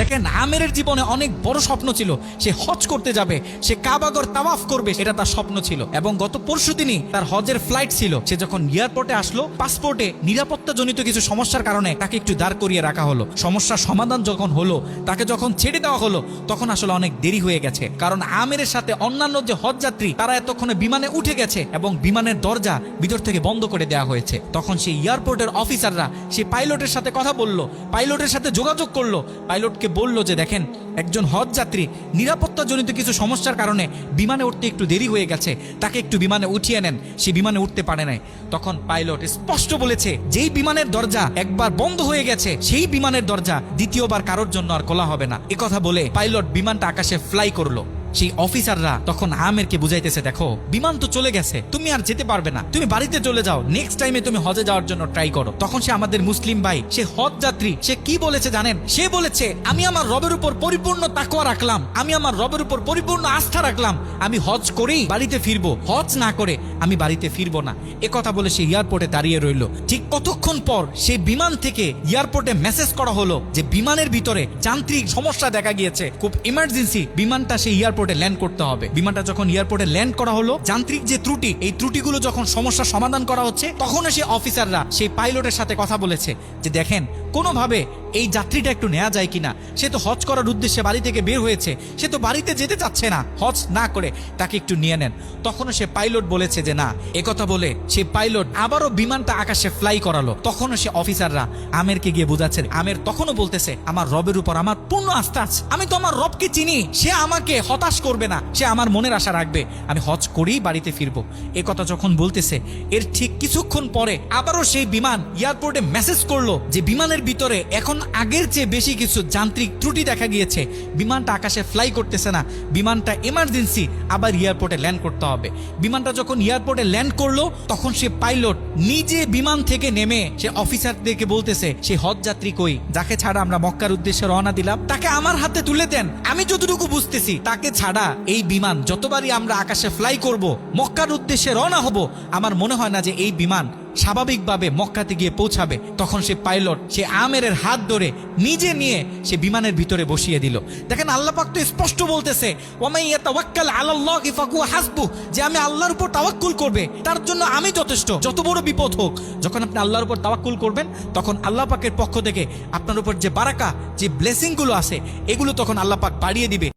দেখেন আমেরের জীবনে অনেক বড় স্বপ্ন ছিল, সে হজ করতে যাবে, সে কাবাগর তাওয়াফ করবে, এটা তার স্বপ্ন ছিল। এবং গত পরশুদিনই তার হজের ফ্লাইট ছিল। সে যখন এয়ারপোর্টে আসলো, পাসপোর্টে নিরাপত্তাজনিত কিছু সমস্যার কারণে তাকে একটু দাঁড় করিয়ে রাখা হলো। সমস্যার সমাধান যখন হলো, তাকে যখন ছেড়ে দেওয়া হলো, তখন আসলে অনেক দেরি হয়ে গেছে। কারণ আমেরের সাথে অন্যান্য যে হজ যাত্রী তারা এতক্ষণে বিমানে উঠে গেছে এবং বিমানের দরজা ভিতর থেকে বন্ধ করে দেওয়া হয়েছে। তখন সেই এয়ারপোর্টের অফিসাররা সেই পাইলটের সাথে কথা বললো, পাইলটের সাথে যোগাযোগ করলো, পাইলটকে বলল যে দেখেন একজন হজ যাত্রী নিরাপত্তাজনিত কিছু সমস্যার কারণে বিমানে উঠতে একটু দেরি হয়ে গেছে, তাকে একটু বিমানে উঠিয়ে নেন, সে বিমানে উঠতে পারে নাই। তখন পাইলট স্পষ্ট বলেছে যেই বিমানের দরজা একবার বন্ধ হয়ে গেছে সেই বিমানের দরজা দ্বিতীয়বার কারোর জন্য আর খোলা হবে না। কথা বলে পাইলট বিমানটা আকাশে ফ্লাই করলো। সেই অফিসাররা তখন আমেরকে বুঝাইতেছে, দেখো বিমান তো চলে গেছে, তুমি আর যেতে পারবে না, তুমি বাড়িতে চলে যাও, নেক্সট টাইমে তুমি হজে যাওয়ার জন্য ট্রাই করো। তখন সে আমাদের মুসলিম ভাই, সে হজ যাত্রী, সে কি বলেছে জানেন? সে বলেছে আমি আমার রবের উপর পরিপূর্ণ তাকওয়া রাখলাম, আমি আমার রবের উপর পরিপূর্ণ আস্থা রাখলাম, আমি হজ করেই বাড়িতে ফিরবো, হজ না করে আমি বাড়িতে ফিরবো না। কথা বলে সে এয়ারপোর্টে দাঁড়িয়ে রইল। ঠিক কতক্ষণ পর সেই বিমান থেকে এয়ারপোর্টে মেসেজ করা হলো যে বিমানের ভিতরে যান্ত্রিক সমস্যা দেখা গিয়েছে, খুব ইমার্জেন্সি বিমানটা সেই এয়ারপোর্টে ল্যান্ড করতে হবে। বিমানটা যখন এয়ারপোর্টে ল্যান্ড করা হলো, যান্ত্রিক যে ত্রুটি, এই ত্রুটিগুলো যখন সমস্যা সমাধান করা হচ্ছে, তখন সেই অফিসাররা সেই পাইলটের সাথে কথা বলেছে যে দেখেন কোনোভাবে এই যাত্রীটা একটু নেওয়া যায় কিনা, সে তো হজ করার উদ্দেশ্যে বাড়ি থেকে বের হয়েছে, সে তো বাড়িতে যেতে চাচ্ছে না, হজ না করে তাকে একটু নিয়ে নেন। তখনও সে পাইলট বলেছে যে না। কথা বলে সেই পাইলট আবারও বিমানটা আকাশে ফ্লাই করালো। তখনও সে অফিসাররা আমেরকে গিয়ে বোঝাচ্ছে। আমের তখনও বলতেছে আমার রবের উপর আমার পূর্ণ আস্থা আছে, আমি তো আমার রবকে চিনি, সে আমাকে হতাশ করবে না, সে আমার মনের আশা রাখবে, আমি হজ করেই বাড়িতে ফিরবো। কথা যখন বলতেছে, এর ঠিক কিছুক্ষণ পরে আবারও সেই বিমান এয়ারপোর্টে মেসেজ করলো যে বিমানের ভিতরে এখন আগের চেয়ে বেশি কিছু যান্ত্রিক ত্রুটি দেখা গিয়েছে, বিমানটা আকাশে ফ্লাই করতেছে না, বিমানটা এমার্জেন্সি আবার এয়ারপোর্টে ল্যান্ড করতে হবে। বিমানটা যখন এয়ারপোর্টে ল্যান্ড করলো, তখন সে পাইলট নিজে বিমান থেকে নেমে সে অফিসারদেরকে বলতেছে সে হজ যাত্রী কই, যাকে ছাড়া আমরা মক্কার উদ্দেশ্যে রওনা দিলাম, তাকে আমার হাতে তুলে দেন। আমি যতটুকু বুঝতেছি তাকে ছাড়া এই বিমান যতবারই আমরা আকাশে ফ্লাই করব, মক্কার উদ্দেশ্যে রওনা হব, আমার মনে হয় না যে এই বিমান স্বাভাবিকভাবে মক্কাতে গিয়ে পৌঁছাবে। তখন সে পাইলট সে আমেরের হাত ধরে নিজে নিয়ে সে বিমানের ভিতরে বসিয়ে দিল। দেখেন আল্লাহ পাক তো স্পষ্ট বলতেছে ওয়ামাই ইয়াতাওয়াক্কাল আলাল্লাহি ফাহুয়া হাসবুহ, যে আমি আল্লাহর উপর তাওয়াক্কুল করবে তার জন্য আমি যথেষ্ট, যত বড় বিপদ হোক। যখন আপনি আল্লাহর উপর তাওয়াক্কুল করবেন, তখন আল্লাহ পাকের পক্ষ থেকে আপনার উপর যে বারাকা, যে ব্লেসিং গুলো আছে, এগুলো তখন আল্লাহ পাক বাড়িয়ে দিবে।